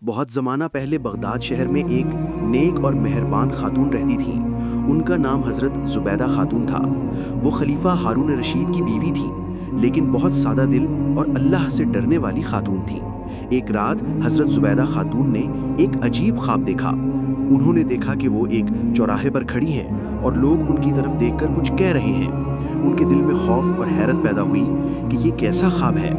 بہت زمانہ پہلے بغداد شہر میں ایک نیک اور مہربان خاتون رہتی تھیں۔ ان کا نام حضرت زبیدہ خاتون تھا۔ وہ خلیفہ ہارون رشید کی بیوی تھیں، لیکن بہت سادہ دل اور اللہ سے ڈرنے والی خاتون تھیں۔ ایک رات حضرت زبیدہ خاتون نے ایک عجیب خواب دیکھا۔ انہوں نے دیکھا کہ وہ ایک چوراہے پر کھڑی ہیں اور لوگ ان کی طرف دیکھ کر کچھ کہہ رہے ہیں۔ ان کے دل میں خوف اور حیرت پیدا ہوئی کہ یہ کیسا خواب ہے۔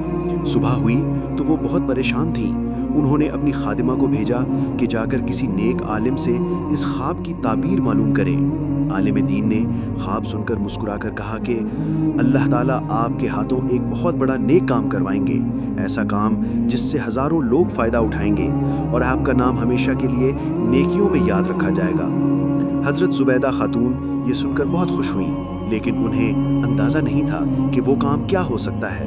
صبح ہوئی تو وہ بہت پریشان تھیں۔ انہوں نے اپنی خادمہ کو بھیجا کہ جا کر کسی نیک عالم سے اس خواب کی تعبیر معلوم کرے۔ عالم دین نے خواب سن کر مسکرا کر کہا کہ اللہ تعالیٰ آپ کے ہاتھوں ایک بہت بڑا نیک کام کروائیں گے، ایسا کام جس سے ہزاروں لوگ فائدہ اٹھائیں گے اور آپ کا نام ہمیشہ کے لیے نیکیوں میں یاد رکھا جائے گا۔ حضرت زبیدہ خاتون یہ سن کر بہت خوش ہوئیں، لیکن انہیں اندازہ نہیں تھا کہ وہ کام کیا ہو سکتا ہے۔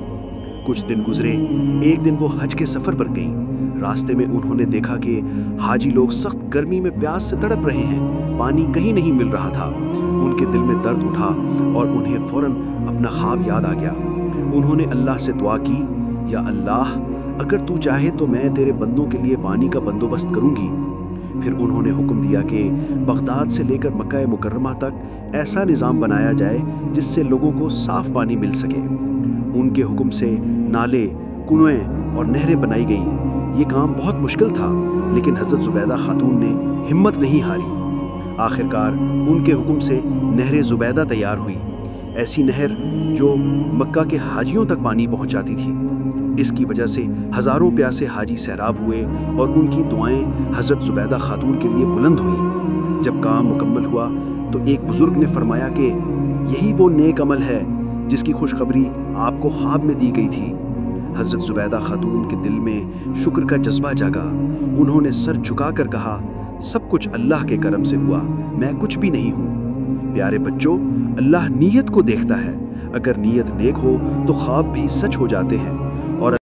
کچھ دن گزرے۔ ایک دن وہ حج کے سفر پر گئیں۔ راستے میں انہوں نے دیکھا کہ حاجی لوگ سخت گرمی میں پیاس سے تڑپ رہے ہیں، پانی کہیں نہیں مل رہا تھا۔ ان کے دل میں درد اٹھا اور انہیں فوراً اپنا خواب یاد آ گیا۔ انہوں نے اللہ سے دعا کی، یا اللہ، اگر تو چاہے تو میں تیرے بندوں کے لیے پانی کا بندوبست کروں گی۔ پھر انہوں نے حکم دیا کہ بغداد سے لے کر مکہ مکرمہ تک ایسا نظام بنایا جائے جس سے لوگوں کو صاف پانی مل سکے۔ ان کے حکم سے نالے، کنویں اور نہریں بنائی گئیں۔ یہ کام بہت مشکل تھا، لیکن حضرت زبیدہ خاتون نے ہمت نہیں ہاری۔ آخرکار ان کے حکم سے نہر زبیدہ تیار ہوئی، ایسی نہر جو مکہ کے حاجیوں تک پانی پہنچاتی تھی۔ اس کی وجہ سے ہزاروں پیاسے حاجی سیراب ہوئے اور ان کی دعائیں حضرت زبیدہ خاتون کے لیے بلند ہوئیں۔ جب کام مکمل ہوا تو ایک بزرگ نے فرمایا کہ یہی وہ نیک عمل ہے جس کی خوشخبری آپ کو خواب میں دی گئی تھی۔ حضرت زبیدہ خاتون کے دل میں شکر کا جذبہ جاگا۔ انہوں نے سر جھکا کر کہا، سب کچھ اللہ کے کرم سے ہوا، میں کچھ بھی نہیں ہوں۔ پیارے بچوں، اللہ نیت کو دیکھتا ہے۔ اگر نیت نیک ہو تو خواب بھی سچ ہو جاتے ہیں۔